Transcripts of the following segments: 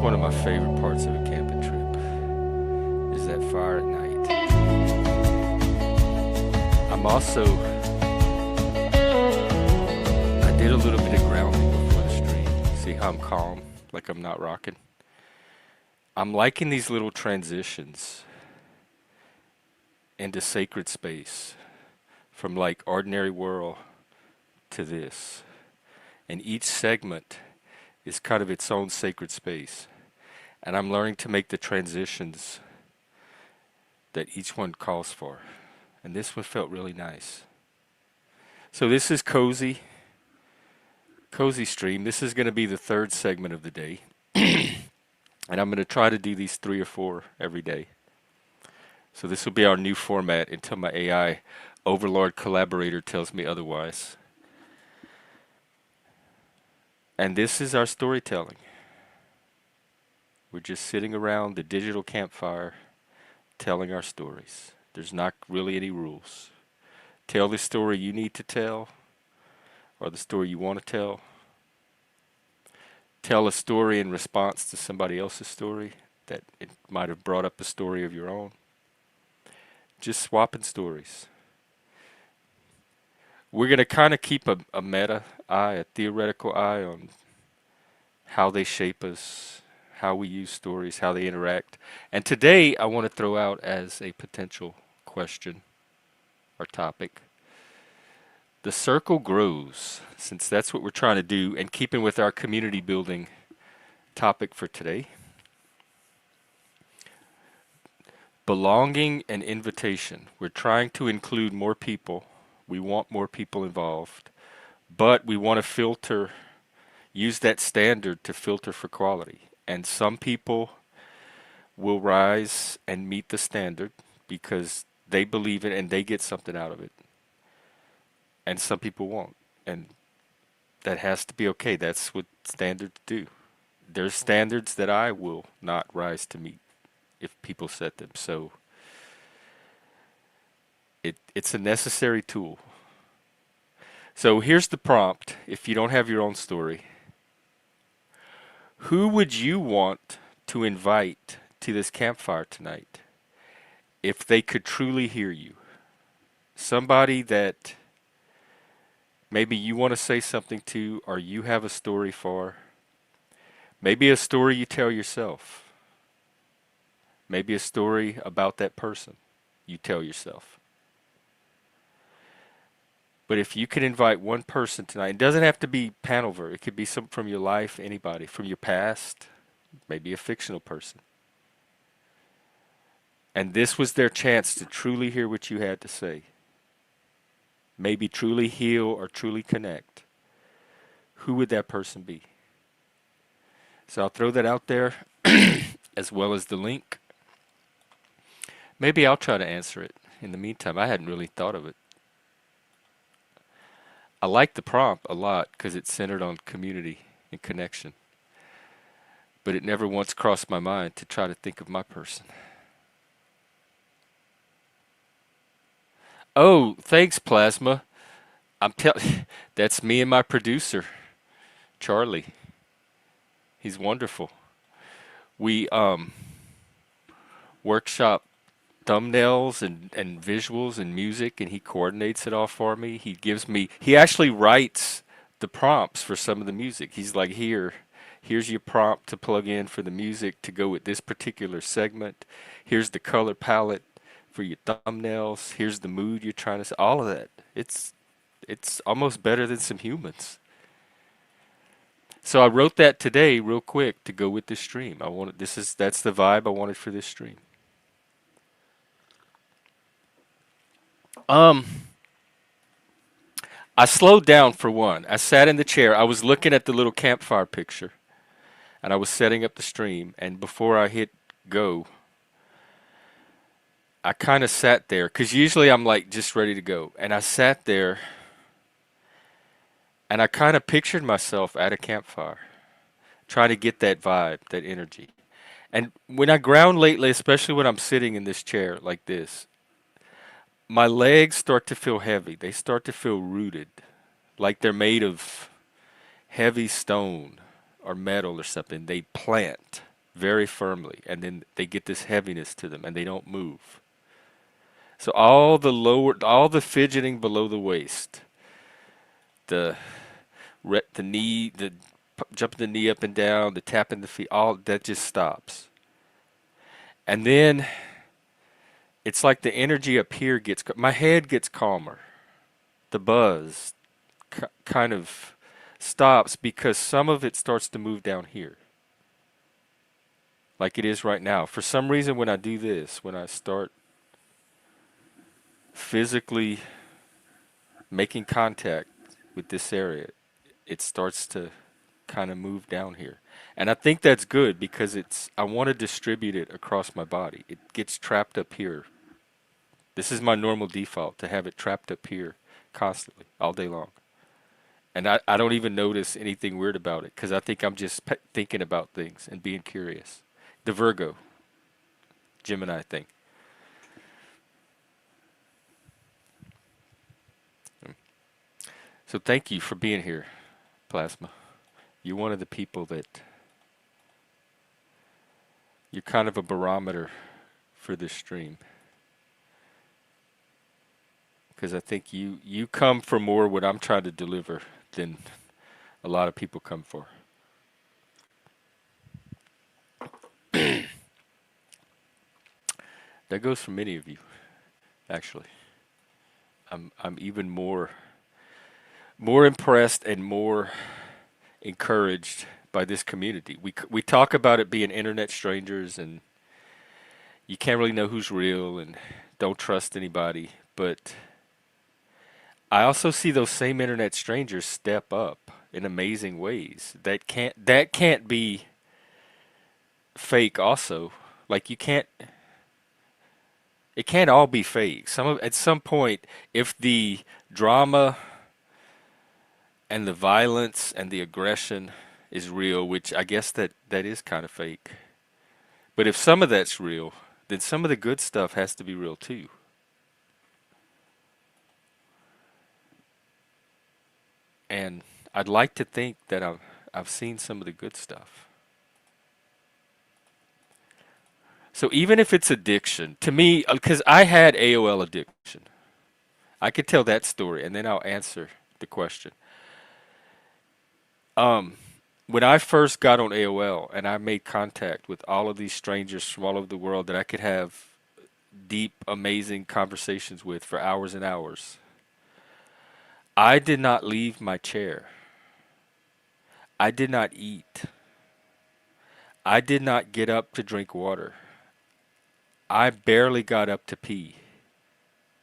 one of my favorite parts of a camping trip, is that fire at night. I'm also, I did a little bit of grounding before the stream. See how I'm calm, like I'm not rocking? I'm liking these little transitions into sacred space from like ordinary world to this. And each segment is kind of its own sacred space. And I'm learning to make the transitions that each one calls for. And this one felt really nice. So this is cozy stream. This is going to be the third segment of the day. And I'm going to try to do these 3 or 4 every day. So this will be our new format until my AI overlord collaborator tells me otherwise. And this is our storytelling. We're just sitting around the digital campfire telling our stories. There's not really any rules. Tell the story you need to tell, or the story you want to tell. Tell a story in response to somebody else's story that it might have brought up a story of your own. Just swapping stories. We're going to kind of keep a meta eye, a theoretical eye on how they shape us, how we use stories, how they interact. And today I want to throw out as a potential question or topic. The circle grows, since that's what we're trying to do, and keeping with our community building topic for today. Belonging and invitation. We're trying to include more people. We want more people involved, but we want to use that standard to filter for quality. And some people will rise and meet the standard because they believe it and they get something out of it. And some people won't. And that has to be okay. That's what standards do. There's standards that I will not rise to meet if people set them. So it's a necessary tool. So here's the prompt. If you don't have your own story, who would you want to invite to this campfire tonight if they could truly hear you? Somebody that maybe you want to say something to, or you have a story for. Maybe a story you tell yourself. Maybe a story about that person you tell yourself. But if you could invite one person tonight, it doesn't have to be Panover. It could be some from your life, anybody, from your past, maybe a fictional person. And this was their chance to truly hear what you had to say. Maybe truly heal or truly connect. Who would that person be? So I'll throw that out there as well as the link. Maybe I'll try to answer it. In the meantime, I hadn't really thought of it. I like the prompt a lot because it's centered on community and connection. But it never once crossed my mind to try to think of my person. Oh, thanks, Plasma. That's me and my producer, Charlie. He's wonderful. We workshop thumbnails and visuals and music, and he coordinates it all for me. He actually writes the prompts for some of the music. He's like, here's your prompt to plug in for the music to go with this particular segment. Here's the color palette for your thumbnails. Here's the mood you're trying to say. All of that. It's almost better than some humans. So I wrote that today real quick to go with this stream. That's the vibe I wanted for this stream. I slowed down for one. I sat in the chair. I was looking at the little campfire picture, and I was setting up the stream. And before I hit go, I kind of sat there because usually I'm like just ready to go. And I sat there, and I kind of pictured myself at a campfire, trying to get that vibe, that energy. And when I ground lately, especially when I'm sitting in this chair like this, my legs start to feel heavy. They start to feel rooted, like they're made of heavy stone or metal or something. They plant. very firmly, and then they get this heaviness to them and they don't move. So all the fidgeting below the waist, the the knee, the jumping the knee up and down, the tapping the feet, all that just stops. And then it's like the energy up here my head gets calmer. The buzz kind of stops because some of it starts to move down here, like it is right now. For some reason, when I do this, when I start physically making contact with this area, it starts to kind of move down here. And I think that's good because I want to distribute it across my body. It gets trapped up here. This is my normal default to have it trapped up here constantly, all day long. And I don't even notice anything weird about it because I think I'm just thinking about things and being curious. The Virgo, Gemini thing. So thank you for being here, Plasma. You're one of the people that you're kind of a barometer for this stream because I think you come for more what I'm trying to deliver than a lot of people come for. That goes for many of you, actually. I'm even more impressed and more encouraged by this community. We talk about it being internet strangers and you can't really know who's real and don't trust anybody, but I also see those same internet strangers step up in amazing ways. That can't be fake also. Like you can't it can't all be fake. At some point if the drama and the violence and the aggression is real, which I guess that is kind of fake. But if some of that's real, then some of the good stuff has to be real too. And I'd like to think that I've seen some of the good stuff. So even if it's addiction, to me, because I had AOL addiction, I could tell that story, and then I'll answer the question. Um, when I first got on AOL and I made contact with all of these strangers from all over the world that I could have deep, amazing conversations with for hours and hours, I did not leave my chair. I did not eat. I did not get up to drink water. I barely got up to pee.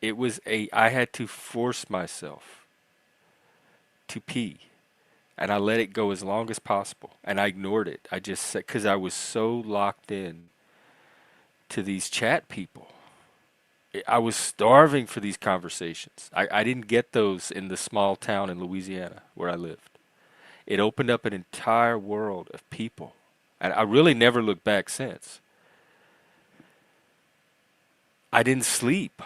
I had to force myself to pee. And I let it go as long as possible. And I ignored it. I just said, because I was so locked in to these chat people. I was starving for these conversations. I didn't get those in the small town in Louisiana where I lived. It opened up an entire world of people. And I really never looked back since. I didn't sleep.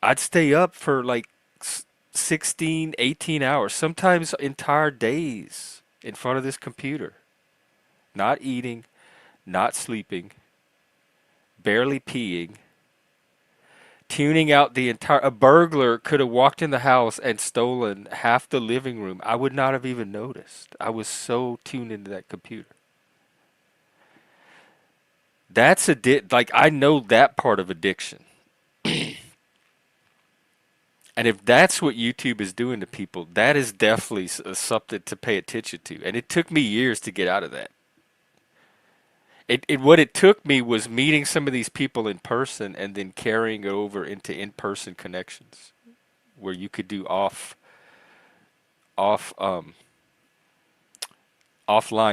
I'd stay up for like 16, 18 hours, sometimes entire days in front of this computer. Not eating, not sleeping, barely peeing, tuning out the entire. A burglar could have walked in the house and stolen half the living room. I would not have even noticed. I was so tuned into that computer. Like I know that part of addiction. And if that's what YouTube is doing to people, that is definitely something to pay attention to. And it took me years to get out of that. What it took me was meeting some of these people in person and then carrying it over into in-person connections where you could do off offline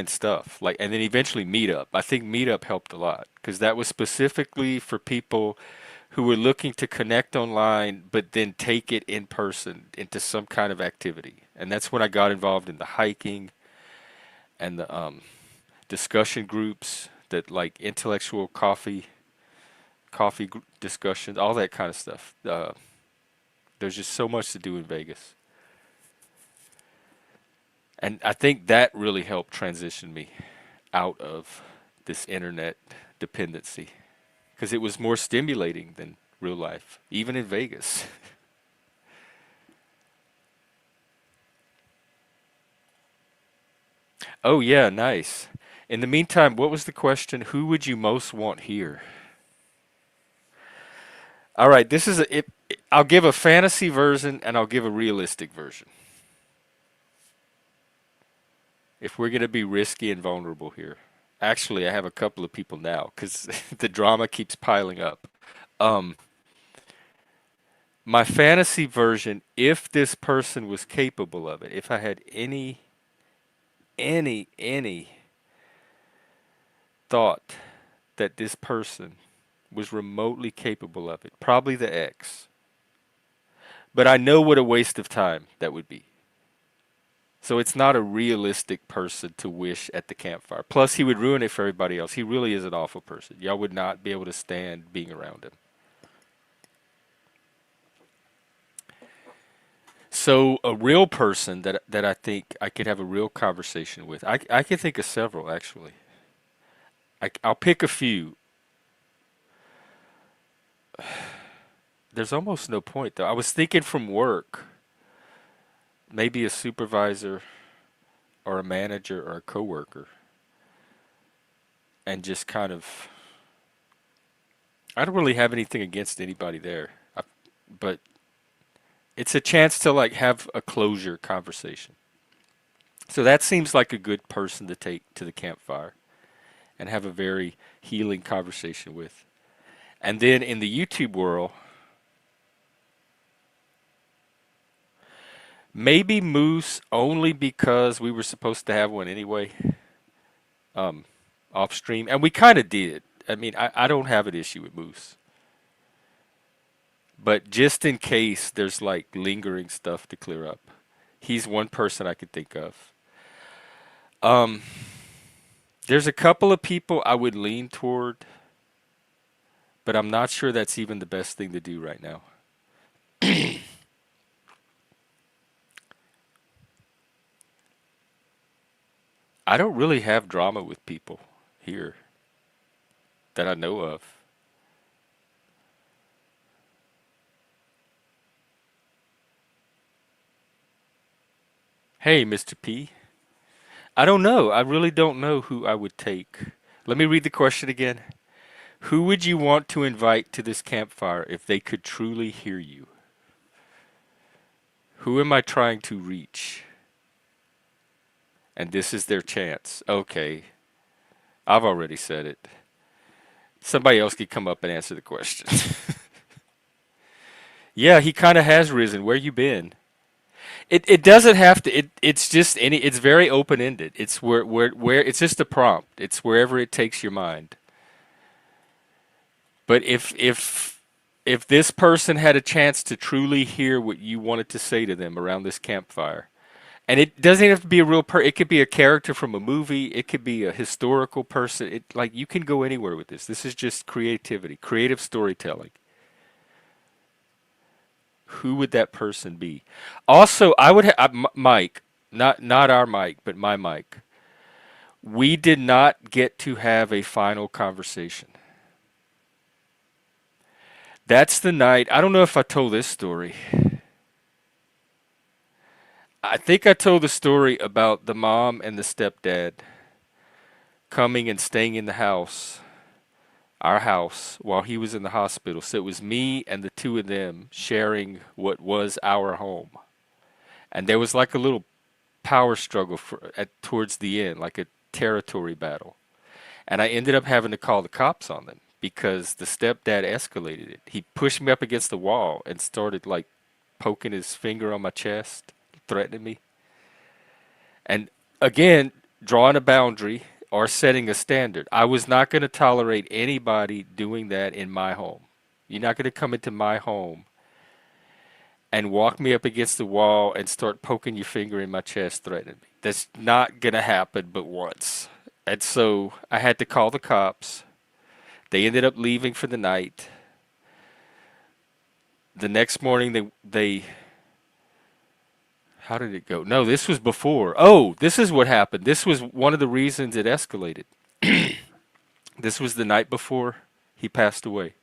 stuff like and then eventually Meetup. I think Meetup helped a lot because that was specifically for people who were looking to connect online but then take it in person into some kind of activity. And that's when I got involved in the hiking and the discussion groups that like intellectual discussions, all that kind of stuff. There's just so much to do in Vegas. And I think that really helped transition me out of this internet dependency because it was more stimulating than real life, even in Vegas. Oh, yeah, nice. In the meantime, what was the question? Who would you most want here? All right, this is I'll give a fantasy version and I'll give a realistic version. If we're going to be risky and vulnerable here. Actually, I have a couple of people now because the drama keeps piling up. Um, my fantasy version, if this person was capable of it, if I had any thought that this person was remotely capable of it, probably the ex. But I know what a waste of time that would be. So it's not a realistic person to wish at the campfire. Plus, he would ruin it for everybody else. He really is an awful person. Y'all would not be able to stand being around him. So a real person that I think I could have a real conversation with. I can think of several actually. I'll pick a few. There's almost no point though. I was thinking from work, maybe a supervisor or a manager or a coworker, and just kind of. I don't really have anything against anybody there, but it's a chance to like have a closure conversation. So that seems like a good person to take to the campfire and have a very healing conversation with. And then in the YouTube world, maybe Moose only because we were supposed to have one anyway, um, off stream, and we kind of did. I mean, I don't have an issue with Moose, but just in case there's like lingering stuff to clear up, he's one person I could think of. Um, there's a couple of people I would lean toward, but I'm not sure that's even the best thing to do right now. I don't really have drama with people here that I know of. Hey, Mr. P. I don't know. I really don't know who I would take. Let me read the question again. Who would you want to invite to this campfire if they could truly hear you? Who am I trying to reach? And this is their chance. Okay, I've already said it. Somebody else could come up and answer the question. Yeah, he kind of has risen. Where you been? It doesn't have to. It's just any. It's very open ended. It's where it's just a prompt. It's wherever it takes your mind. But if this person had a chance to truly hear what you wanted to say to them around this campfire, and it doesn't have to be a real it could be a character from a movie, it could be a historical person. It like you can go anywhere with this. This is just creativity, creative storytelling. Who would that person be? Also, I would have Mike, not our Mike, but my Mike. We did not get to have a final conversation. That's the night. I don't know if I told this story. I think I told the story about the mom and the stepdad coming and staying in the house, our house, while he was in the hospital. So it was me and the two of them sharing what was our home. And there was like a little power struggle towards the end, like a territory battle. And I ended up having to call the cops on them because the stepdad escalated it. He pushed me up against the wall and started like poking his finger on my chest, threatening me. And again, drawing a boundary or setting a standard. I was not going to tolerate anybody doing that in my home. You're not going to come into my home and walk me up against the wall and start poking your finger in my chest, threatening me. That's not going to happen but once. And so I had to call the cops. They ended up leaving for the night. The next morning, they how did it go? No, this was before. Oh, this is what happened. This was one of the reasons it escalated. This was the night before he passed away.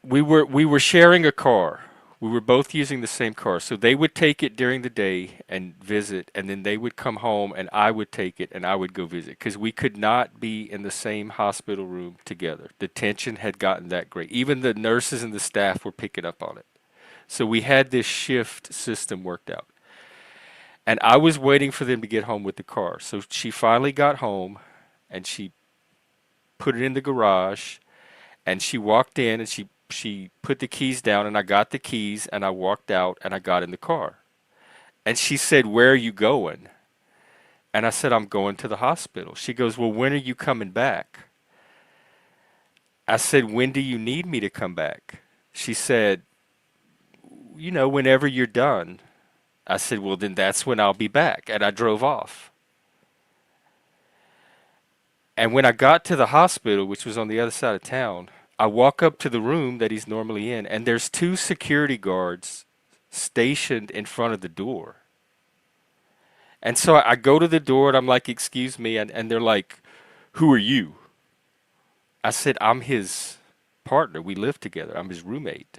We were sharing a car. We were both using the same car. So they would take it during the day and visit, and then they would come home and I would take it and I would go visit because we could not be in the same hospital room together. The tension had gotten that great. Even the nurses and the staff were picking up on it. So we had this shift system worked out. And I was waiting for them to get home with the car. So she finally got home and she put it in the garage and she walked in and she put the keys down and I got the keys and I walked out and I got in the car. And she said, "Where are you going?" And I said, "I'm going to the hospital." She goes, "Well, when are you coming back?" I said, "When do you need me to come back?" She said, "Whenever you're done." I said, "Well, then that's when I'll be back." And I drove off. And when I got to the hospital, which was on the other side of town, I walk up to the room that he's normally in, and there's two security guards stationed in front of the door. And so I go to the door and I'm like, "Excuse me." And they're like, "Who are you?" I said, "I'm his partner. We live together. I'm his roommate."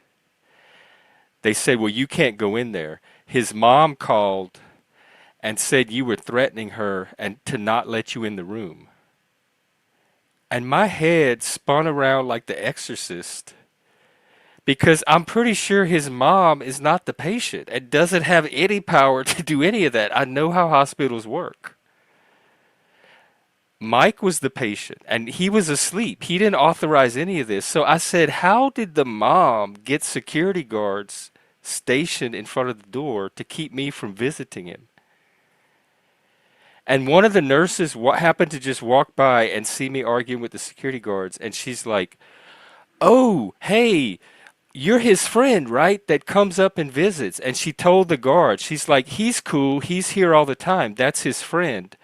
They said, "Well, you can't go in there. His mom called and said you were threatening her and to not let you in the room." And my head spun around like the exorcist because I'm pretty sure his mom is not the patient and doesn't have any power to do any of that. I know how hospitals work. Mike was the patient and he was asleep. He didn't authorize any of this. So I said, "How did the mom get security guards stationed in front of the door to keep me from visiting him?" And one of the nurses happened to just walk by and see me arguing with the security guards. And she's like, "Oh, hey, you're his friend, right? That comes up and visits." And she told the guard, she's like, "He's cool. He's here all the time. That's his friend."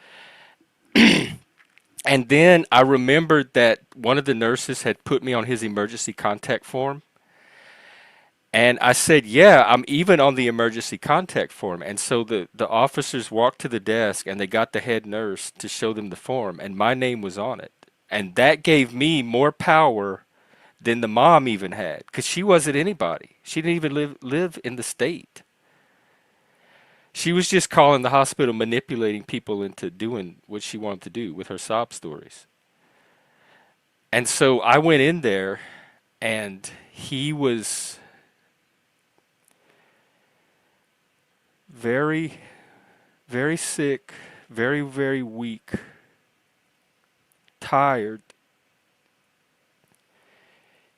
And then I remembered that one of the nurses had put me on his emergency contact form. And I said, "Yeah, I'm even on the emergency contact form." And so the officers walked to the desk and they got the head nurse to show them the form, and my name was on it. And that gave me more power than the mom even had because she wasn't anybody. She didn't even live in the state. She was just calling the hospital, manipulating people into doing what she wanted to do with her sob stories. And so I went in there and he was very, very sick, very, very weak, tired.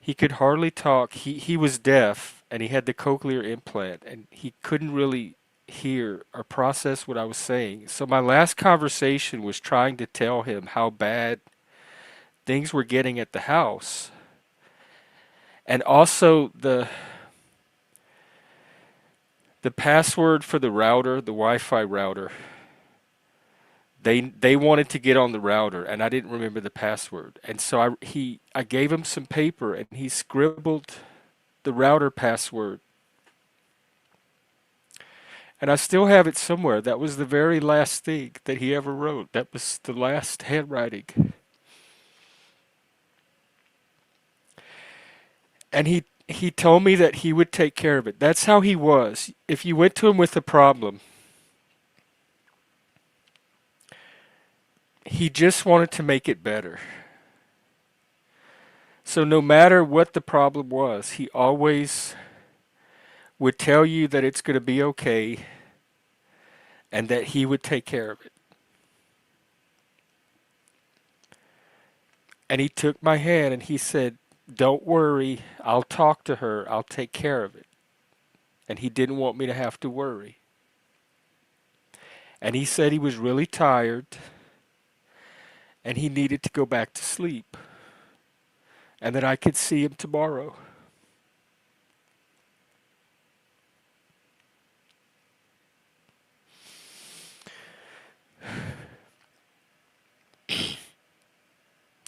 He could hardly talk. He was deaf and he had the cochlear implant and he couldn't really hear or process what I was saying. So my last conversation was trying to tell him how bad things were getting at the house. And also the password for the router, the Wi-Fi router. They wanted to get on the router and I didn't remember the password. And so I gave him some paper and he scribbled the router password. And I still have it somewhere. That was the very last thing that he ever wrote. That was the last handwriting. And he told me that he would take care of it. That's how he was. If you went to him with a problem, he just wanted to make it better. So no matter what the problem was, he always would tell you that it's going to be okay and that he would take care of it. And he took my hand and he said, "Don't worry, I'll talk to her, I'll take care of it." And he didn't want me to have to worry. And he said he was really tired and he needed to go back to sleep and that I could see him tomorrow.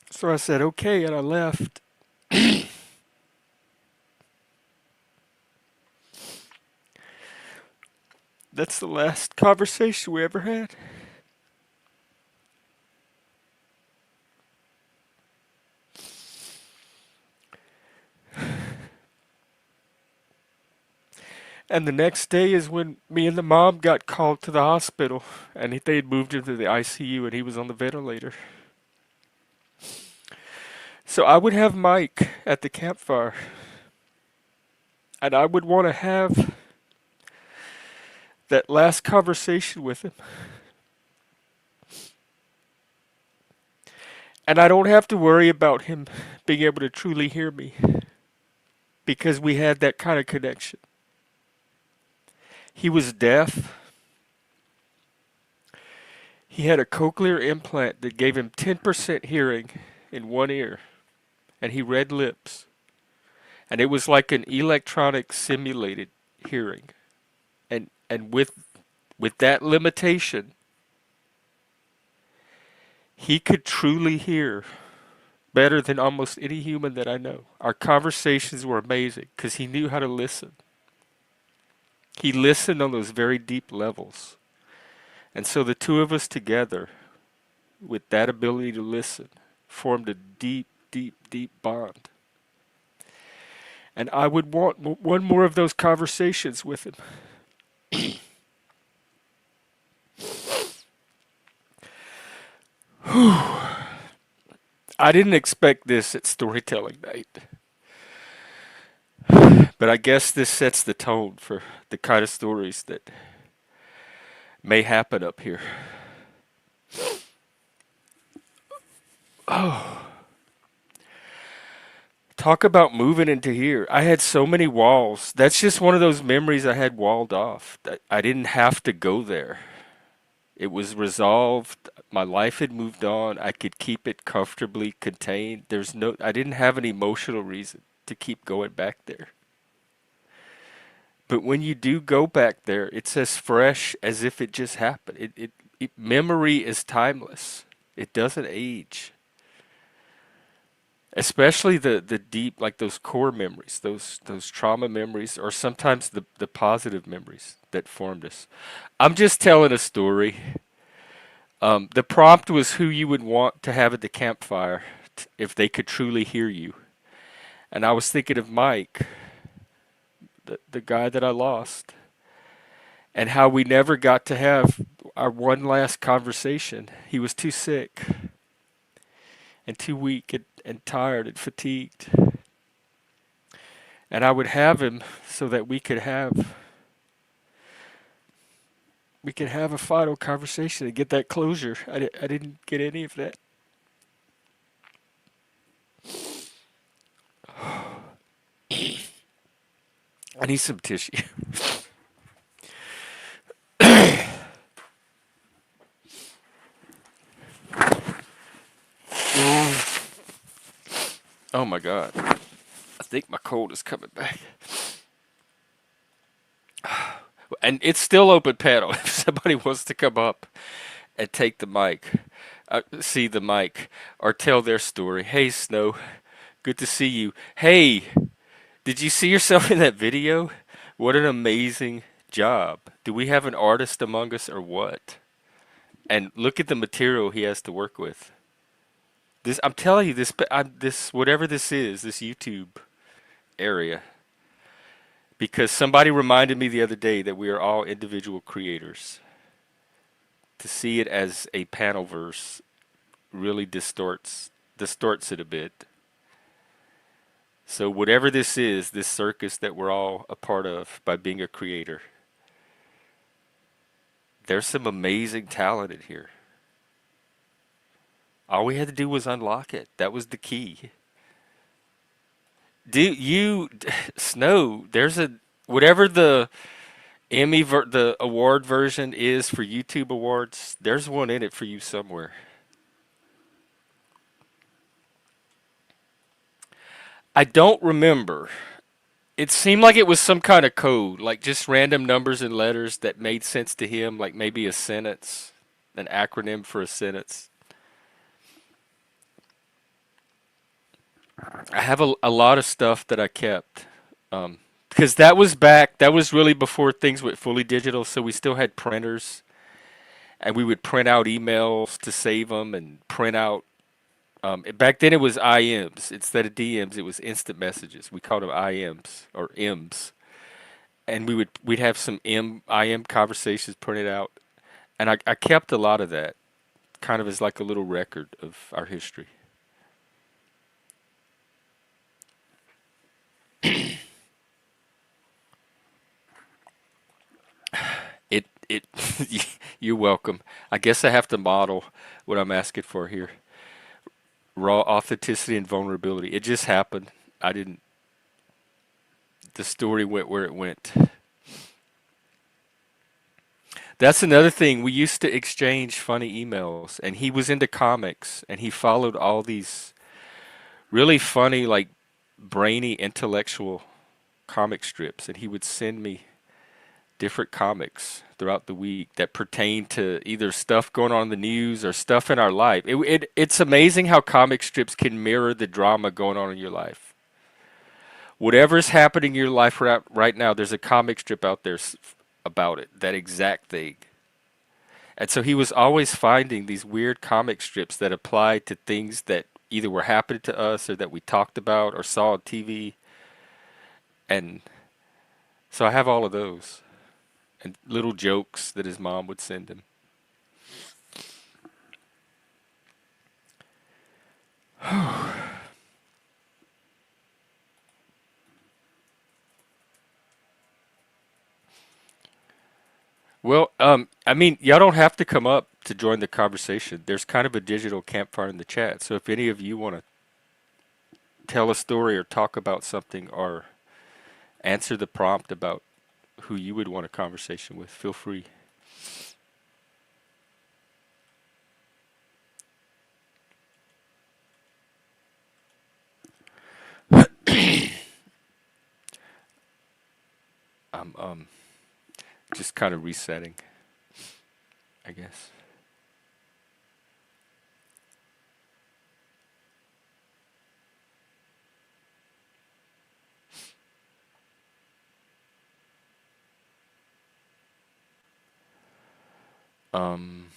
So I said, "Okay," and I left. That's the last conversation we ever had. And the next day is when me and the mom got called to the hospital, and they had moved him to the ICU, and he was on the ventilator. So I would have Mike at the campfire, and I would want to have that last conversation with him. And I don't have to worry about him being able to truly hear me because we had that kind of connection. He was deaf. He had a cochlear implant that gave him 10% hearing in one ear, and he read lips. And it was like an electronic simulated hearing. And with that limitation, he could truly hear better than almost any human that I know. Our conversations were amazing because he knew how to listen. He listened on those very deep levels. And so the two of us together, with that ability to listen, formed a deep, deep, deep bond. And I would want one more of those conversations with him. I didn't expect this at storytelling night. But I guess this sets the tone for the kind of stories that may happen up here. Oh, talk about moving into here. I had so many walls. That's just one of those memories I had walled off. I didn't have to go there. It was resolved. My life had moved on. I could keep it comfortably contained. I didn't have an emotional reason to keep going back there. But when you do go back there, it's as fresh as if it just happened. Memory is timeless. It doesn't age. Especially the deep, like those core memories, those trauma memories, or sometimes the positive memories that formed us. I'm just telling a story. The prompt was who you would want to have at the campfire if they could truly hear you. And I was thinking of Mike, the guy that I lost, and how we never got to have our one last conversation. He was too sick and too weak and tired and fatigued. And I would have him so that we could have a final conversation and get that closure. I didn't get any of that. I need some tissue. Oh my God. I think my cold is coming back. And it's still open panel if somebody wants to come up and take the mic, see the mic, or tell their story. Hey, Snow, good to see you. Hey, did you see yourself in that video? What an amazing job. Do we have an artist among us or what? And look at the material he has to work with. I'm telling you, this whatever this is, this YouTube area, because somebody reminded me the other day that we are all individual creators. To see it as a panel verse really distorts it a bit. So whatever this is, this circus that we're all a part of by being a creator, there's some amazing talent in here. All we had to do was unlock it. That was the key. Snow, whatever the the award version is for YouTube awards, there's one in it for you somewhere. I don't remember. It seemed like it was some kind of code, like just random numbers and letters that made sense to him, like maybe a sentence, an acronym for a sentence. I have a lot of stuff that I kept. Because that was really before things went fully digital, so we still had printers, and we would print out emails to save them and print out. Back then it was IMs. Instead of DMs, it was instant messages. We called them IMs or M's. and we'd have some IM conversations printed out, and I kept a lot of that, kind of as like a little record of our history. It you're welcome. I guess I have to model what I'm asking for here. Raw authenticity and vulnerability. It just happened. I didn't. The story went where it went. That's another thing. We used to exchange funny emails, and he was into comics, and he followed all these really funny, like brainy, intellectual comic strips, and he would send me different comics throughout the week that pertain to either stuff going on in the news or stuff in our life. It's amazing how comic strips can mirror the drama going on in your life. Whatever's happening in your life right now, there's a comic strip out there about it, that exact thing. And so he was always finding these weird comic strips that applied to things that either were happening to us or that we talked about or saw on TV. And so I have all of those and little jokes that his mom would send him. Well, I mean, y'all don't have to come up to join the conversation. There's kind of a digital campfire in the chat. So if any of you want to tell a story or talk about something or answer the prompt about who you would want a conversation with, feel free. I'm just kind of resetting, I guess. Um,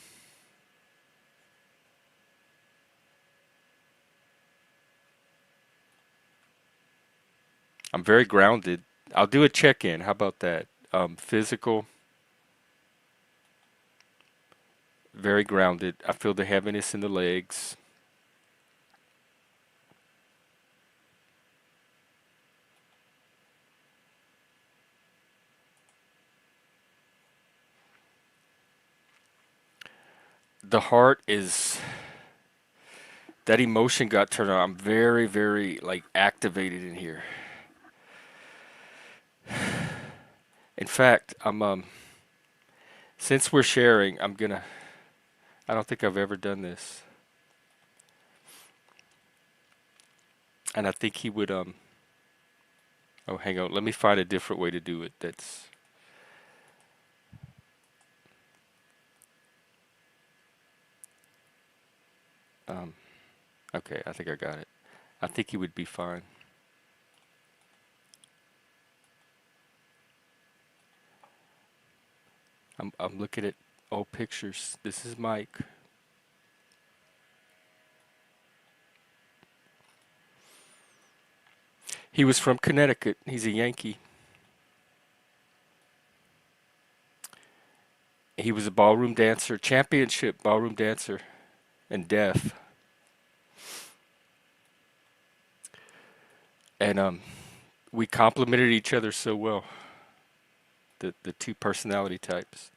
I'm very grounded. I'll do a check-in. How about that? Physical, very grounded. I feel the heaviness in the legs. The heart is that emotion got turned on. I'm very, very like activated in here. In fact, I'm since we're sharing, I'm gonna. I don't think I've ever done this, and I think he would. Oh, hang on. Let me find a different way to do it. That's. Um, okay, I think I got it. I think he would be fine. I'm looking at old pictures. This is Mike. He was from Connecticut. He's a Yankee. He was a ballroom dancer, championship ballroom dancer, and deaf. And we complemented each other so well. The two personality types.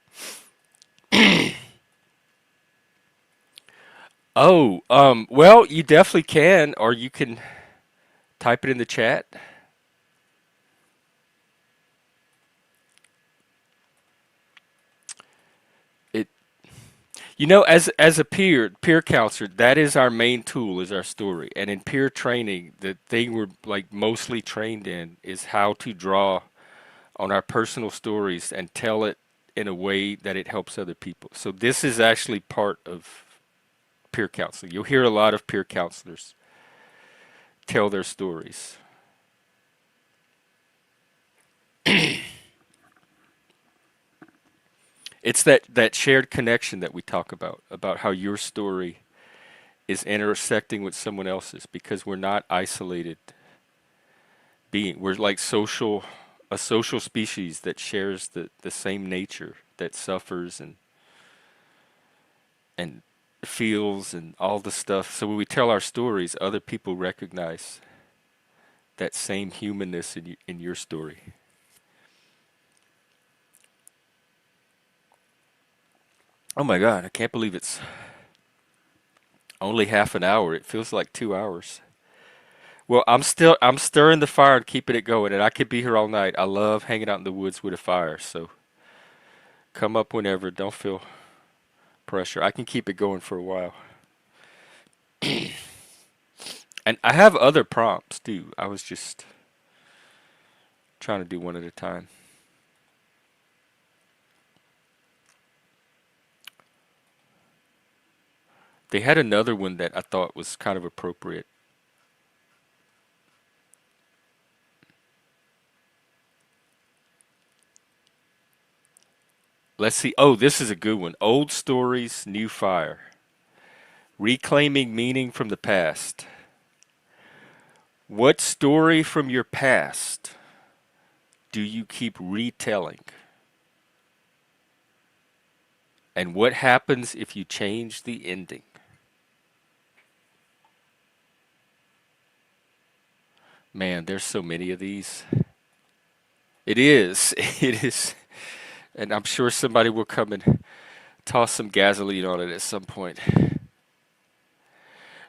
Oh, well, you definitely can, or you can type it in the chat. It, as a peer counselor, that is our main tool, is our story. And in peer training, the thing we're like mostly trained in is how to draw on our personal stories and tell it in a way that it helps other people. So this is actually part of peer counseling. You'll hear a lot of peer counselors tell their stories. It's that shared connection that we talk about how your story is intersecting with someone else's because we're not isolated being. We're like social a social species that shares the same nature, that suffers and feels and all the stuff. So when we tell our stories, other people recognize that same humanness in your story. Oh my God, I can't believe it's only half an hour. It feels like 2 hours. Well, I'm stirring the fire and keeping it going, and I could be here all night. I love hanging out in the woods with a fire, so come up whenever. Don't feel pressure. I can keep it going for a while. And I have other prompts too. I was just trying to do one at a time. They had another one that I thought was kind of appropriate. Let's see. Oh, this is a good one. Old stories, new fire. Reclaiming meaning from the past. What story from your past do you keep retelling? And what happens if you change the ending? Man, there's so many of these. It is. It is. And I'm sure somebody will come and toss some gasoline on it at some point.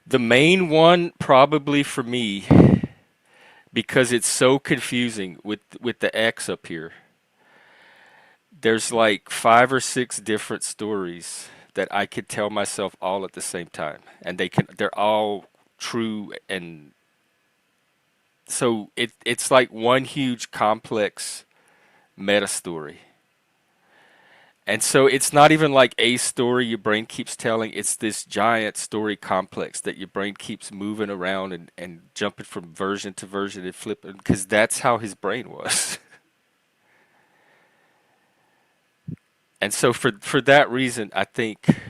The main one, probably for me, because it's so confusing with the X up here. There's like 5 or 6 different stories that I could tell myself all at the same time, and they're all true, and so it's like one huge complex meta story. And so it's not even like a story your brain keeps telling, it's this giant story complex that your brain keeps moving around and jumping from version to version and flipping, because that's how his brain was. And so for that reason, I think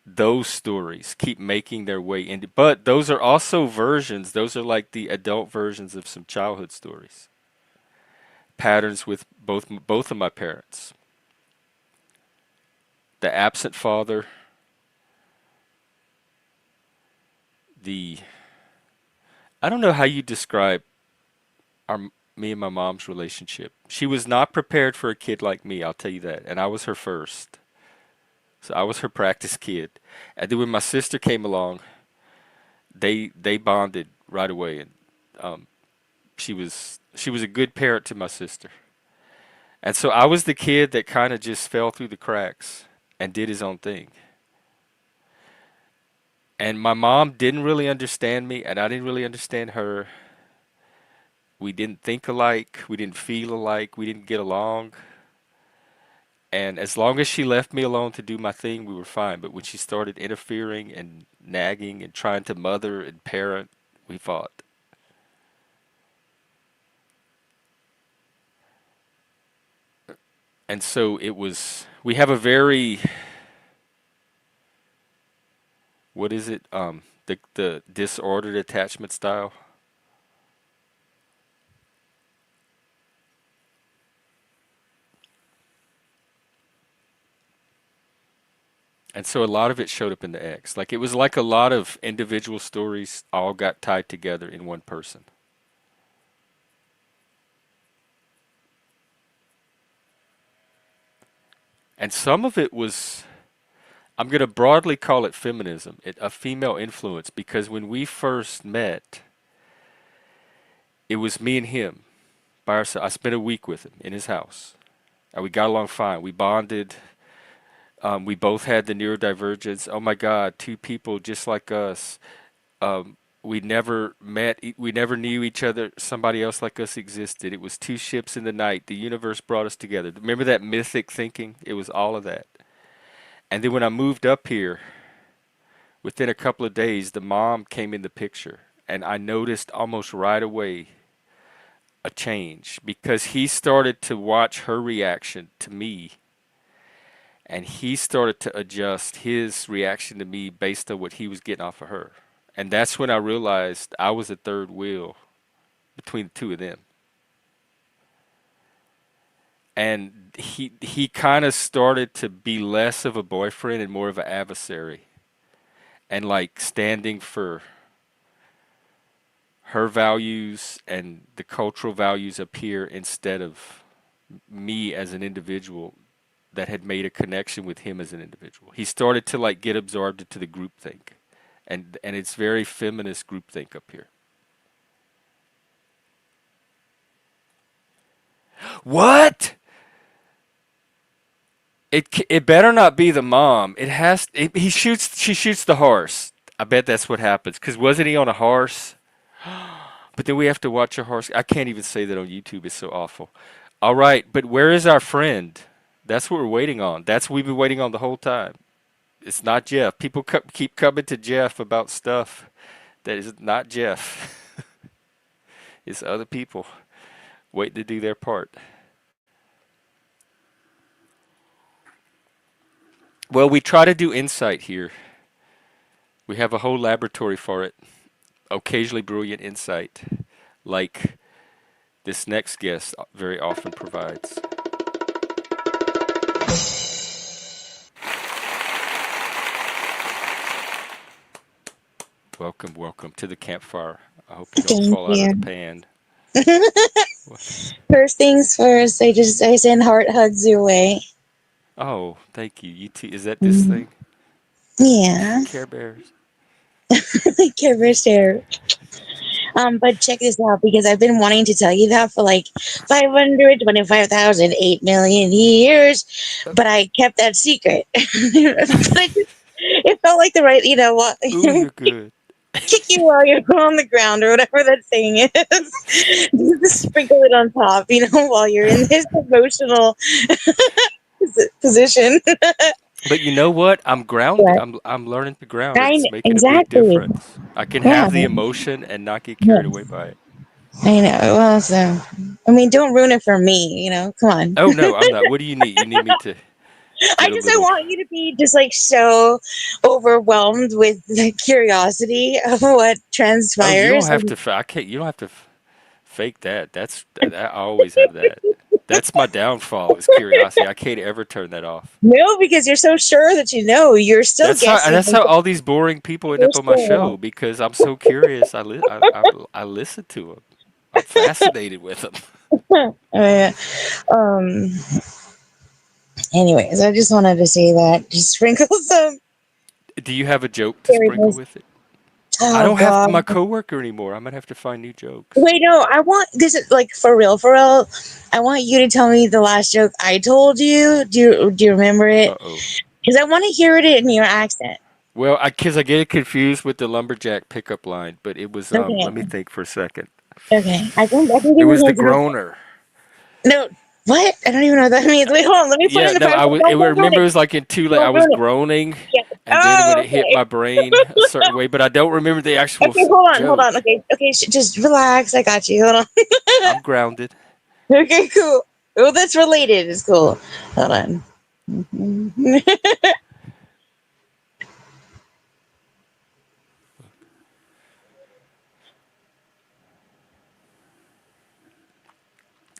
those stories keep making their way into, but those are also versions, those are like the adult versions of some childhood stories. Patterns with both of my parents. The absent father, the I don't know how you describe our me and my mom's relationship. She was not prepared for a kid like me, I'll tell you that, and I was her first. So I was her practice kid. And then when my sister came along, they bonded right away, and um, she was a good parent to my sister. And so I was the kid that kind of just fell through the cracks and did his own thing. And my mom didn't really understand me, and I didn't really understand her. We didn't think alike, we didn't feel alike, we didn't get along. And as long as she left me alone to do my thing, we were fine. But when she started interfering and nagging and trying to mother and parent, we fought. And so we have a very, what is it? The disordered attachment style. And so a lot of it showed up in the X. Like it was like a lot of individual stories all got tied together in one person. And some of it was, I'm going to broadly call it feminism, a female influence, because when we first met, it was me and him by ourselves. I spent a week with him in his house, and we got along fine. We bonded. We both had the neurodivergence. Oh my God, two people just like us. We never met, we never knew each other. Somebody else like us existed. It was two ships in the night. The universe brought us together. Remember that mythic thinking? It was all of that. And then when I moved up here, within a couple of days, the mom came in the picture. And I noticed almost right away a change because he started to watch her reaction to me, and he started to adjust his reaction to me based on what he was getting off of her. And that's when I realized I was a third wheel between the two of them. and he kind of started to be less of a boyfriend and more of an adversary, and like standing for her values and the cultural values up here instead of me as an individual that had made a connection with him as an individual. He started to like get absorbed into the groupthink, and it's very feminist groupthink up here. What? It better not be the mom. It has. He shoots. She shoots the horse. I bet that's what happens. Cause wasn't he on a horse? But then we have to watch a horse. I can't even say that on YouTube. It's so awful. All right, but where is our friend? That's what we're waiting on. That's what we've been waiting on the whole time. It's not Jeff. People keep coming to Jeff about stuff that is not Jeff. It's other people waiting to do their part. Well, we try to do insight here. We have a whole laboratory for it. Occasionally brilliant insight, like this next guest very often provides. Welcome, welcome to the campfire. I hope you don't Thank fall out of you. the pan. First things first, I send heart hugs your way. Oh, thank you. You too. Is that this Mm, thing? yeah, Care Bears. Care Bear share. But check this out because I've been wanting to tell you that for like 525,008 million years, but I kept that secret. But it felt like the right, you know what? Ooh, you're good. Kick you while you're on the ground or whatever that saying is. Just sprinkle it on top, while you're in this emotional position. But you know what? I'm grounded. But I'm learning to ground. It's making a big exactly. difference. I can Yeah. have the emotion and not get Yeah. carried away by it. I know. Well, so I mean, don't ruin it for me. Come on. Oh no, I'm not. What do you need? You need me to get a I little. want you to be just like so overwhelmed with the curiosity of what Oh, you don't transpires. have to. I can't. You don't have to fake that. I always have that. That's my downfall is curiosity. I can't ever turn that off. No, because you're so sure that you're still guessing. That's how all these boring people end You're up on my show still. because I'm so curious. I listen to them. I'm fascinated with them. Uh, um. Anyways, I just wanted to say that. Just sprinkle some Do you have a joke to sprinkle seriousness. with it? I Oh don't have God. my coworker anymore. I'm gonna have to find new jokes. Wait, no. I want this is like for real, for real. I want you to tell me the last joke I told you. Do you remember it? Uh oh. Because I want to hear it in your accent. Well, I get it confused with the lumberjack pickup line, but it was Okay. let me think for a second. Okay. I can It give you was the hints. groaner. No. What? I don't even know what that means. Wait, hold on. Let me put it Yeah, in the no, front. I Don't ruin remember it it. was like in two like I Don't was ruin it. groaning, Yeah. and then when Oh, it hit my okay. brain a certain way, but I don't remember the actual Okay, hold on. Hold on. joke. Okay. Okay. Just relax. I got you. Hold on. I'm grounded. Okay, cool. Oh, that's related. It's cool. Hold on.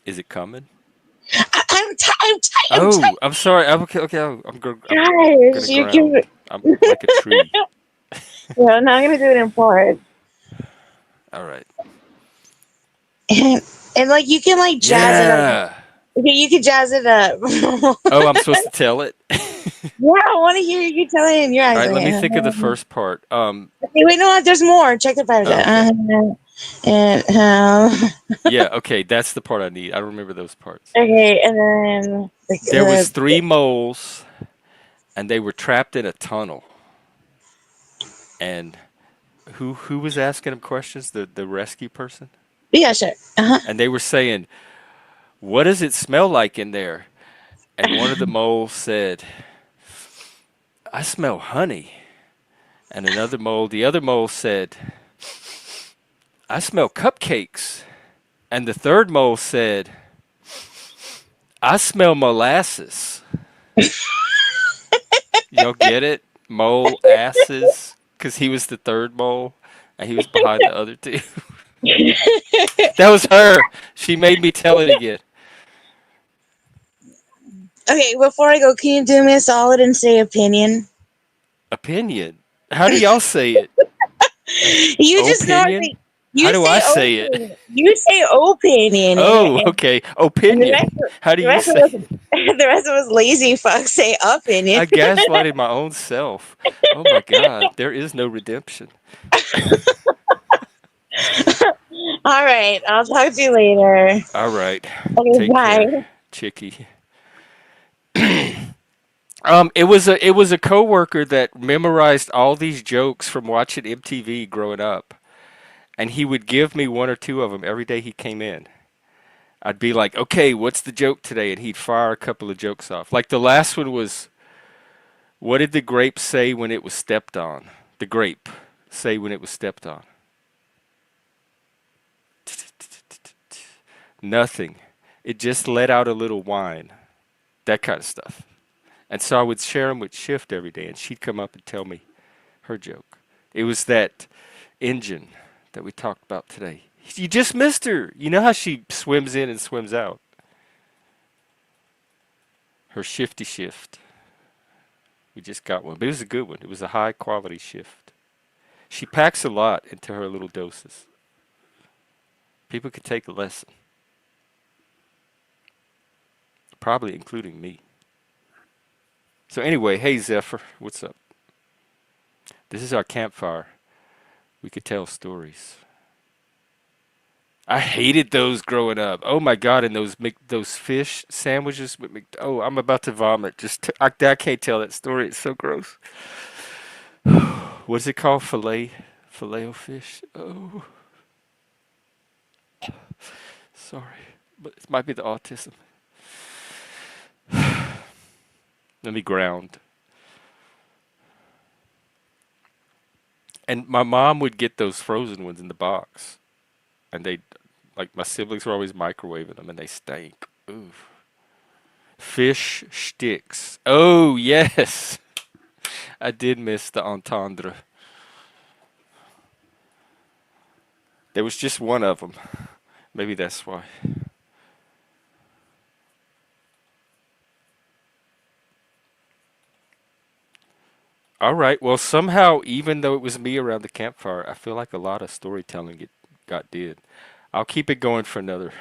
Is it coming? I'm tired. Oh, I'm sorry. I'm okay. Okay, I'm Guys, gonna you can. ground. I'm like a tree. Yeah, now I'm gonna do it in part. All right. And like you can like jazz it up. Yeah. Okay, you can jazz it up. Oh, I'm supposed to tell it. Yeah, I want to hear you tell it in your All right. Let me accent. think of the first part. Okay, wait, no, there's more. Check the part. Oh, okay. And Yeah. Okay. That's the part I need. I remember those parts. okay, and then like There was three moles, and they were trapped in a tunnel. And who was asking them questions? The rescue person. yeah, sure. And they were saying, "What does it smell like in there?" And one of the moles said, "I smell honey." And the other mole said, "I smell cupcakes." And the third mole said, "I smell molasses." Y'all get it? Mole asses? Because he was the third mole and he was behind the other two. That was her. She made me tell it again. Okay, before I go, can you do me a solid and say opinion? Opinion. How do y'all say it? You just Opinion? normally How you do I say say it? open. You say opinion, Oh, okay. and the Opinion. rest of, How do the you rest of say us it? the rest of us lazy fucks say opinion. I gaslighted my own self. Oh my God. There is no redemption. All right, I'll talk to you later. All right. Okay, Take care, bye. Chicky. It was a coworker that memorized all these jokes from watching MTV growing up, and he would give me one or two of them every day he came in. I'd be like, "Okay, what's the joke today?" And he'd fire a couple of jokes off. Like the last one was, "What did the grape say when it was stepped on?" The grape say when it was stepped on. Nothing. It just let out a little whine. That kind of stuff. And so I would share them with Shift every day, and she'd come up and tell me her joke. It was that engine that we talked about today. You just missed her. You know how she swims in and swims out? Her shifty shift. We just got one, but it was a good one. It was a high quality shift. She packs a lot into her little doses. People could take a lesson, probably including me. So anyway, hey Zephyr, what's up? This is our campfire. We could tell stories. I hated those growing up. Oh my god! And those fish sandwiches with oh, I'm about to vomit. I can't tell that story. It's so gross. What's it called? Filet o fish. Oh, sorry, but it might be the autism. Let me ground. And my mom would get those frozen ones in the box, and they, like my siblings were always microwaving them, and they stank. Ooh. Fish sticks. Oh yes, I did miss the entendre. There was just one of them. Maybe that's why. All right. Well, somehow, even though it was me around the campfire, I feel like a lot of storytelling it got did. I'll keep it going for another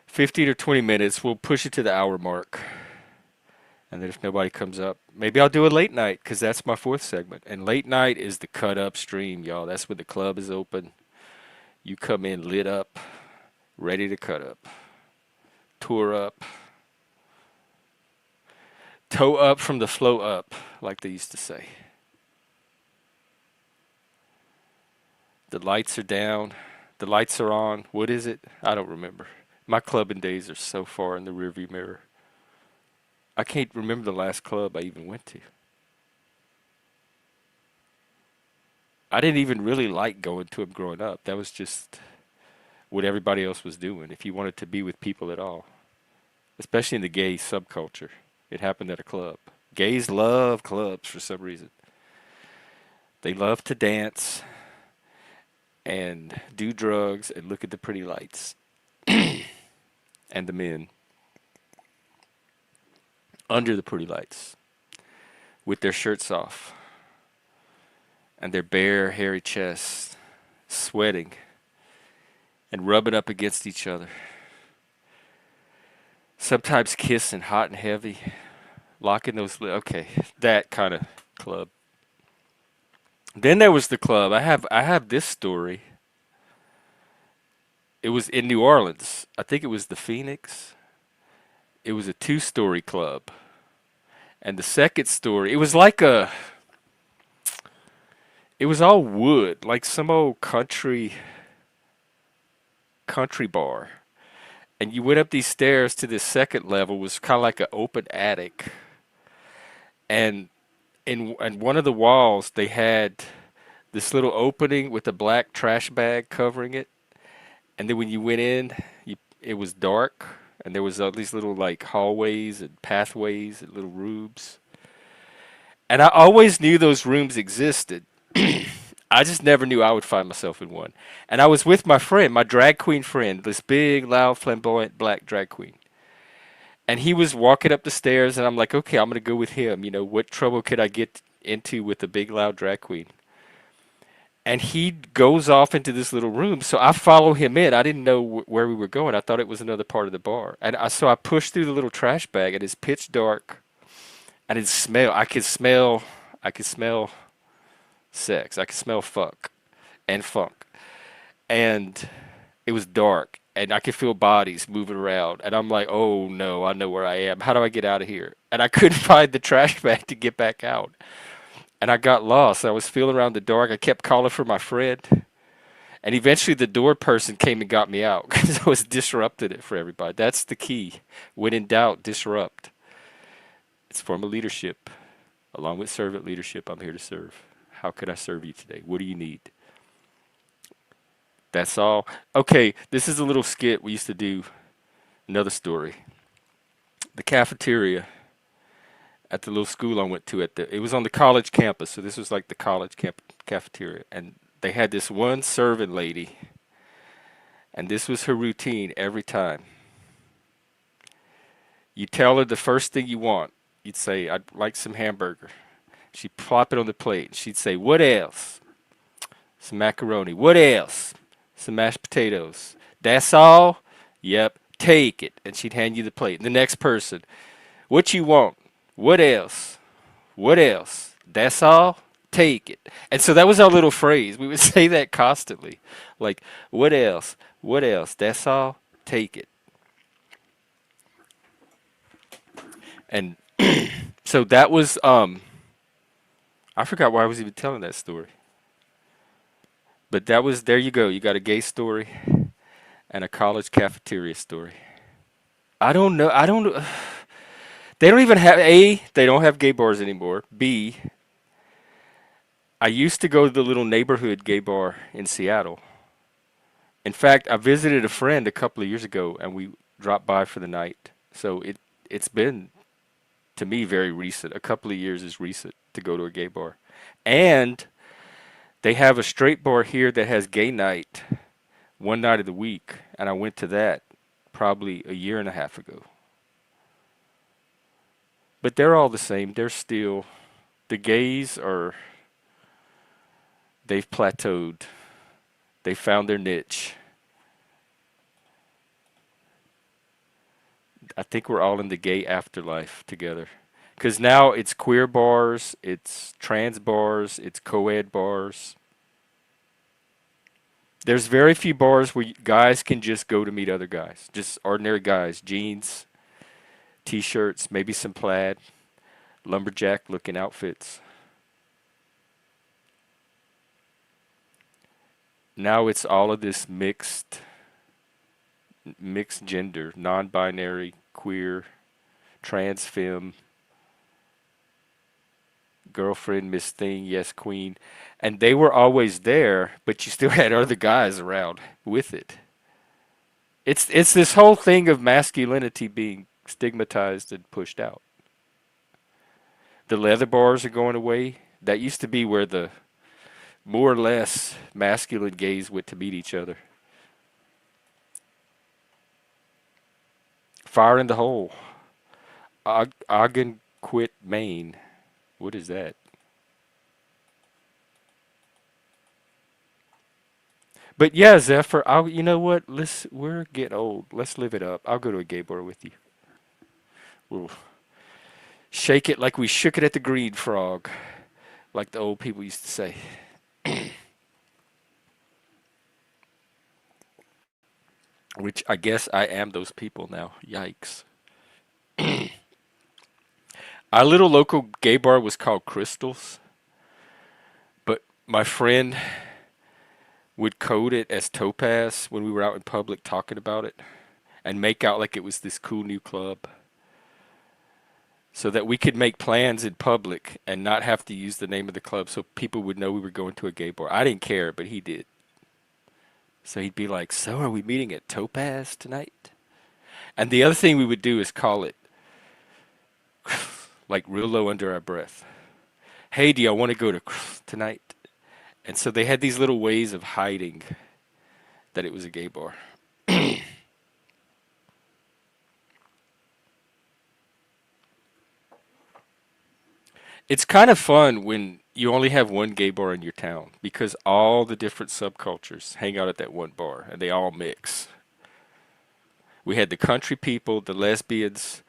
15 or 20 minutes. We'll push it to the hour mark. And then if nobody comes up, maybe I'll do a late night because that's my fourth segment. And late night is the cut up stream, y'all. That's when the club is open. You come in lit up, ready to cut up, tour up, toe up from the flow up, like they used to say. The lights are down. The lights are on. What is it? I don't remember. My clubbing days are so far in the rearview mirror. I can't remember the last club I even went to. I didn't even really like going to them growing up. That was just what everybody else was doing. If you wanted to be with people at all, especially in the gay subculture, it happened at a club. Gays love clubs for some reason. They love to dance and do drugs and look at the pretty lights and the men under the pretty lights with their shirts off and their bare, hairy chests, sweating and rubbing up against each other. Sometimes kissing hot and heavy, locking those lips. Okay, that kind of club. Then there was the club. I have this story. It was in New Orleans. I think it was the Phoenix. It was a two-story club. And the second story, it was all wood, like some old country bar. And you went up these stairs to this second level, was kind of like an open attic. And in one of the walls, they had this little opening with a black trash bag covering it. And then when you went in, it was dark, and there was all these little like hallways and pathways and little rooms. And I always knew those rooms existed. I just never knew I would find myself in one. And I was with my friend, my drag queen friend, this big, loud, flamboyant black drag queen. And he was walking up the stairs, and I'm like, okay, I'm gonna go with him. You know, what trouble could I get into with a big loud drag queen? And he goes off into this little room, so I follow him in. I didn't know where we were going. I thought it was another part of the bar, and so I pushed through the little trash bag, and it's pitch dark, and it smell. I could smell sex. I could smell fuck and funk, and it was dark, and I could feel bodies moving around, and I'm like, oh no, I know where I am. How do I get out of here? And I couldn't find the trash bag to get back out, and I got lost. I was feeling around the dark. I kept calling for my friend, and eventually the door person came and got me out because I was disrupting it for everybody. That's the key. When in doubt, disrupt. It's a form of leadership. Along with servant leadership, I'm here to serve. How can I serve you today? What do you need? That's all. Okay, this is a little skit we used to do. Another story. The cafeteria at the little school I went to it was on the college campus, so this was like the college cafeteria, and they had this one servant lady, and this was her routine every time. You tell her the first thing you want. You'd say, "I'd like some hamburger." She'd plop it on the plate. She'd say, "What else?" Some macaroni. "What else?" Some mashed potatoes. "That's all?" "Yep." "Take it." And she'd hand you the plate. And the next person, "What you want?" "What else?" "What else?" "That's all?" "Take it." And so that was our little phrase. We would say that constantly. Like, "What else?" "What else?" "That's all?" "Take it." And so that was I forgot why I was even telling that story. But that was there you go. You got a gay story and a college cafeteria story. I don't know. I don't They don't even have A, they don't have gay bars anymore. B, I used to go to the little neighborhood gay bar in Seattle. In fact, I visited a friend a couple of years ago and we dropped by for the night. So it's been to me very recent. A couple of years is recent to go to a gay bar. And they have a straight bar here that has gay night one night of the week, and I went to that probably a year and a half ago. But they're all the same. They're still the gays are they've plateaued. They found their niche. I think we're all in the gay afterlife together. Cuz now it's queer bars, it's trans bars, it's co-ed bars. There's very few bars where guys can just go to meet other guys. Just ordinary guys, jeans, t-shirts, maybe some plaid, lumberjack looking outfits. Now it's all of this mixed gender, non-binary, queer, trans femme, girlfriend, Miss Thing, yes queen, and they were always there, but you still had other guys around with it. It's this whole thing of masculinity being stigmatized and pushed out. The leather bars are going away. That used to be where the more or less masculine gays went to meet each other. Fire in the hole. Ogden quit Maine. What is that? But yeah, Zephyr, you know what? We're getting old. Let's live it up. I'll go to a gay bar with you. We'll shake it like we shook it at the Green Frog, like the old people used to say. Which I guess I am those people now. Yikes. Our little local gay bar was called Crystals, but my friend would code it as Topaz when we were out in public talking about it and make out like it was this cool new club so that we could make plans in public and not have to use the name of the club so people would know we were going to a gay bar. I didn't care, but he did. So he'd be like, "So are we meeting at Topaz tonight?" And the other thing we would do is call it like real low under our breath. "Hey, do y'all want to go to tonight?" And so they had these little ways of hiding that it was a gay bar. It's kind of fun when you only have one gay bar in your town because all the different subcultures hang out at that one bar and they all mix. We had the country people, the lesbians,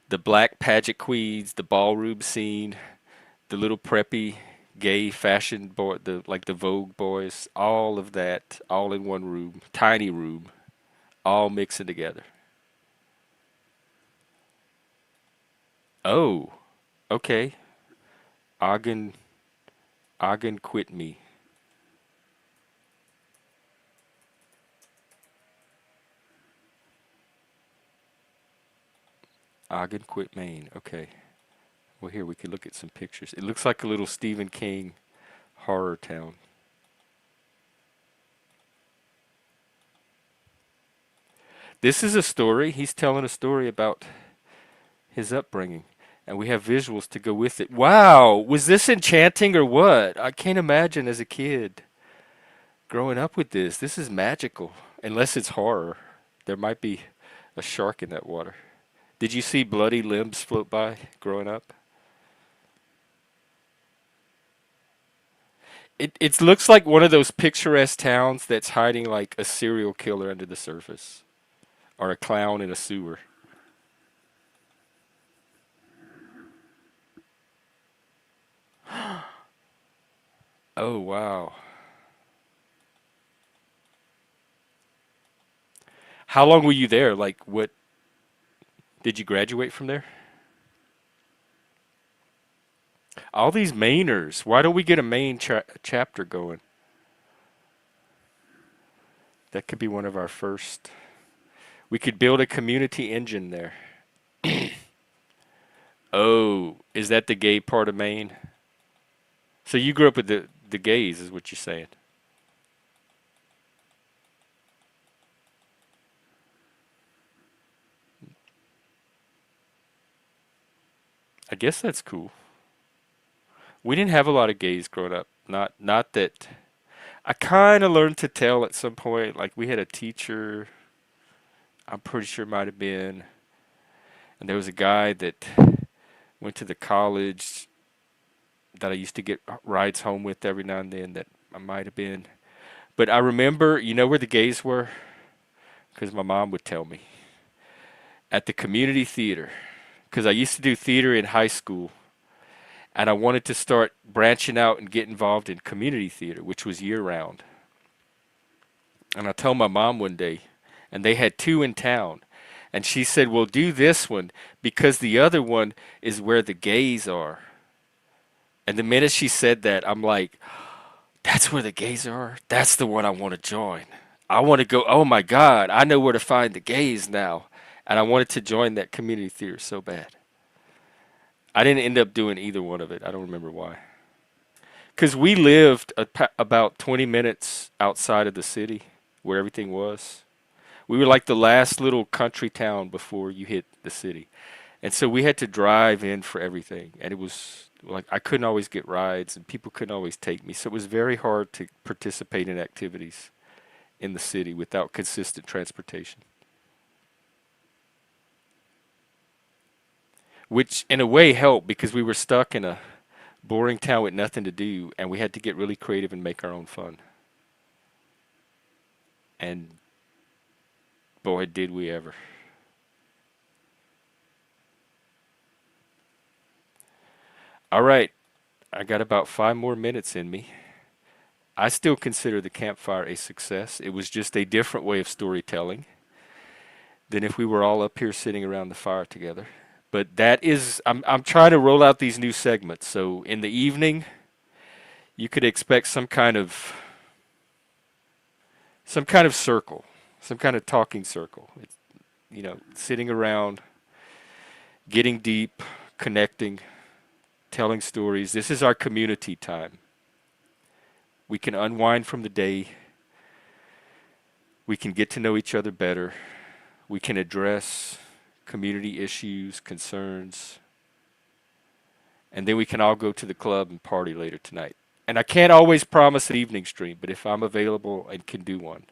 the black pageant queens, the ballroom scene, the little preppy gay fashion boy, the like the Vogue boys, all of that, all in one room, tiny room, all mixing together. Oh, okay. Ogden, Ogden quit me. Ogden quit Maine. Okay. Well, here we could look at some pictures. It looks like a little Stephen King horror town. This is a story. He's telling a story about his upbringing, and we have visuals to go with it. Wow, was this enchanting or what? I can't imagine as a kid growing up with this. This is magical, unless it's horror. There might be a shark in that water. Did you see bloody limbs float by growing up? It looks like one of those picturesque towns that's hiding like a serial killer under the surface or a clown in a sewer. Oh wow. How long were you there? Like what did you graduate from there? All these Mainers. Why don't we get a Maine chapter going? That could be one of our first. We could build a community engine there. Oh, is that the gay part of Maine? So you grew up with the gays, is what you're saying? I guess that's cool. We didn't have a lot of gays growing up. Not that I kind of learned to tell at some point. Like we had a teacher, I'm pretty sure it might have been, and there was a guy that went to the college that I used to get rides home with every now and then. That I might have been, but I remember, you know where the gays were, because my mom would tell me at the community theater. Because I used to do theater in high school, and I wanted to start branching out and get involved in community theater, which was year round. And I told my mom one day, and they had two in town, and she said, "Well, do this one because the other one is where the gays are." And the minute she said that, I'm like, "That's where the gays are? That's the one I want to join. I want to go, oh my God, I know where to find the gays now." And I wanted to join that community theater so bad. I didn't end up doing either one of it. I don't remember why. Because we lived about 20 minutes outside of the city where everything was. We were like the last little country town before you hit the city. And so we had to drive in for everything. And it was like I couldn't always get rides and people couldn't always take me. So it was very hard to participate in activities in the city without consistent transportation, which in a way helped because we were stuck in a boring town with nothing to do and we had to get really creative and make our own fun. And boy, did we ever. All right, I got about 5 more minutes in me. I still consider the campfire a success. It was just a different way of storytelling than if we were all up here sitting around the fire together. But that is, I'm trying to roll out these new segments. So in the evening, you could expect some kind of circle, some kind of talking circle. It's, sitting around, getting deep, connecting, telling stories. This is our community time. We can unwind from the day. We can get to know each other better. We can address community issues, concerns, and then we can all go to the club and party later tonight. And I can't always promise an evening stream, but if I'm available and can do one,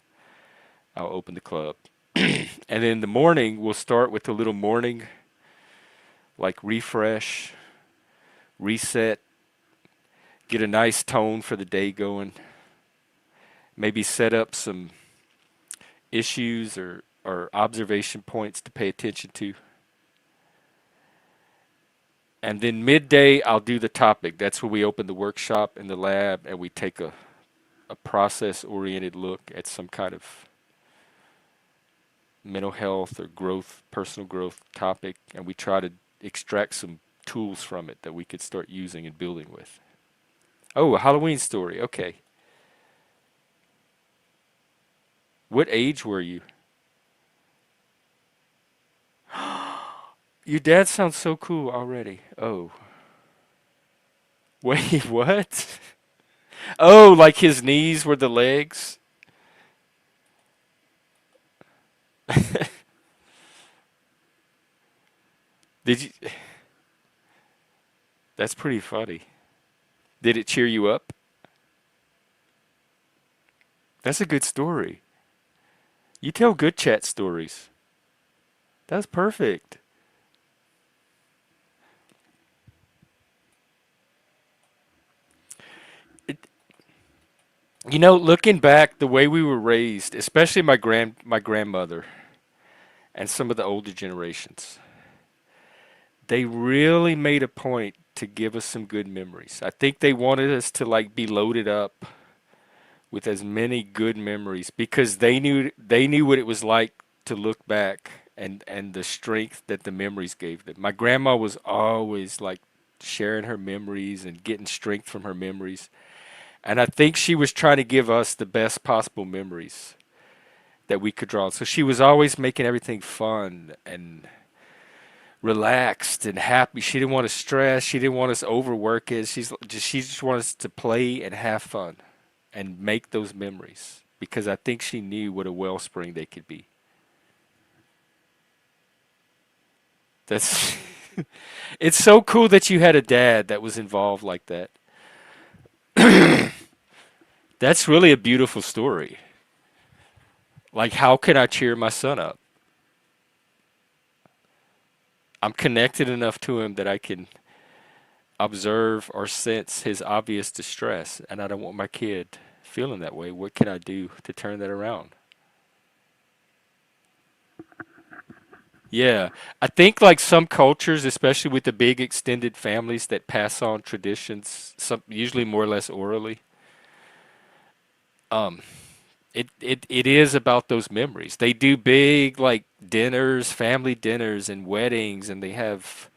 I'll open the club. And then in the morning, we'll start with a little morning, like refresh. reset, get a nice tone for the day going, maybe set up some issues or observation points to pay attention to. And then midday, I'll do the topic. That's where we open the workshop in the lab and we take a process oriented look at some kind of mental health or growth, personal growth topic, and we try to extract some tools from it that we could start using and building with. Oh, a Halloween story. Okay. What age were you? Your dad sounds so cool already. Oh. Wait, what? Oh, like his knees were the legs? Did you? That's pretty funny. Did it cheer you up? That's a good story. You tell good chat stories. That's perfect. It, looking back, the way we were raised, especially my grandmother and some of the older generations, they really made a point to give us some good memories. I think they wanted us to like be loaded up with as many good memories because they knew what it was like to look back and the strength that the memories gave them. My grandma was always like sharing her memories and getting strength from her memories. And I think she was trying to give us the best possible memories that we could draw. So she was always making everything fun and relaxed and happy. She didn't want to stress. She didn't want us overwork it. She just wanted us to play and have fun and make those memories because I think she knew what a wellspring they could be. That's it's so cool that you had a dad that was involved like that. That's really a beautiful story. Like how can I cheer my son up? I'm connected enough to him that I can observe or sense his obvious distress, and I don't want my kid feeling that way. What can I do to turn that around? Yeah, I think like some cultures, especially with the big extended families that pass on traditions, some usually more or less orally, um, it is about those memories. They do big like dinners, family dinners, and weddings, and they have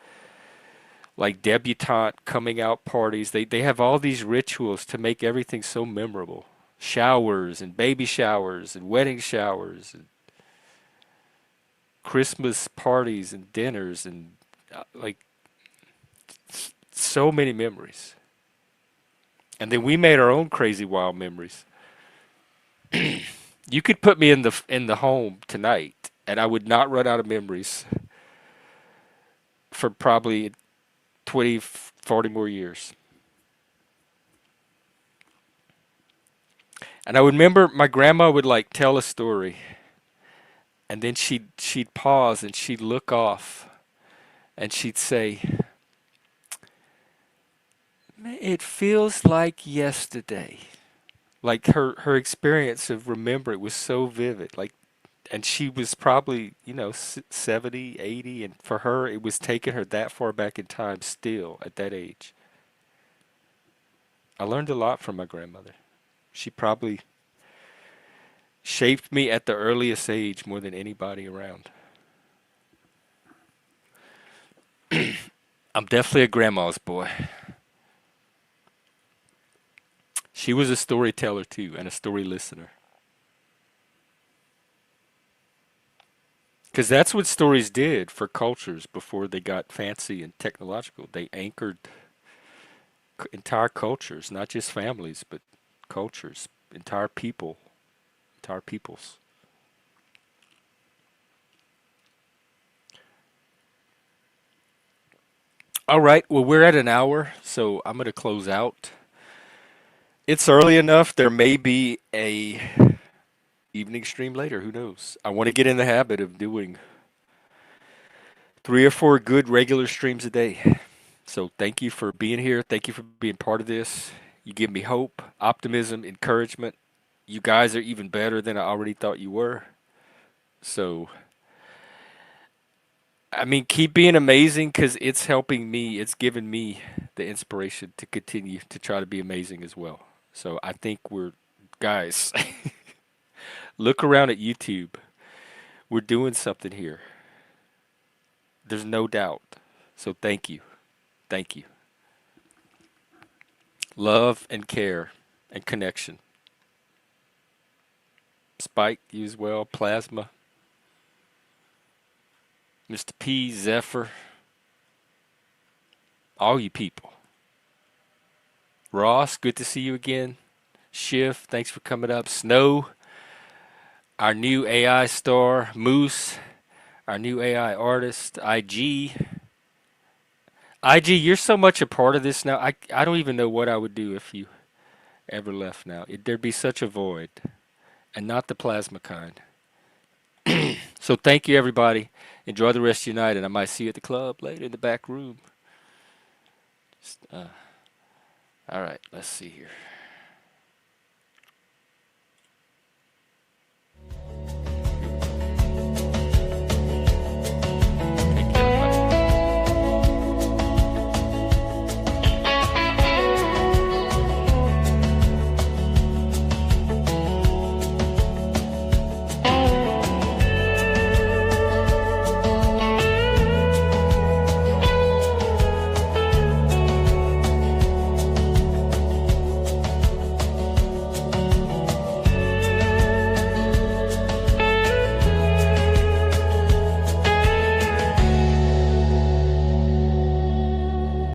like debutante coming out parties. They have all these rituals to make everything so memorable. Showers and baby showers and wedding showers and Christmas parties and dinners and like so many memories. And then we made our own crazy wild memories. You could put me in the home tonight and I would not run out of memories for probably 20, 40 more years. And I would remember my grandma would like tell a story and then she'd pause and she'd look off and she'd say, "It feels like yesterday." Like her experience of remember it was so vivid. Like, and she was probably 70, 80, and for her it was taking her that far back in time still at that age. I learned a lot from my grandmother. She probably shaped me at the earliest age more than anybody around. I'm definitely a grandma's boy. She was a storyteller too and a story listener. Because that's what stories did for cultures before they got fancy and technological. They anchored entire cultures, not just families, but cultures, entire peoples. All right, well, we're at an hour, so I'm going to close out. It's early enough. There may be a evening stream later. Who knows? I want to get in the habit of doing 3 or 4 good regular streams a day. So thank you for being here. Thank you for being part of this. You give me hope, optimism, encouragement. You guys are even better than I already thought you were. So, I mean, keep being amazing because it's helping me. It's giving me the inspiration to continue to try to be amazing as well. So I think guys, look around at YouTube. We're doing something here. There's no doubt. So thank you. Thank you. Love and care and connection. Spike, you as well. Plasma. Mr. P, Zephyr. All you people. Ross, good to see you again. Shiv, thanks for coming up. Snow, our new AI star. Moose, our new AI artist. IG. IG, you're so much a part of this now. I don't even know what I would do if you ever left now. There'd be such a void, and not the plasma kind. So thank you, everybody. Enjoy the rest of your night, and I might see you at the club later in the back room. All right, let's see here.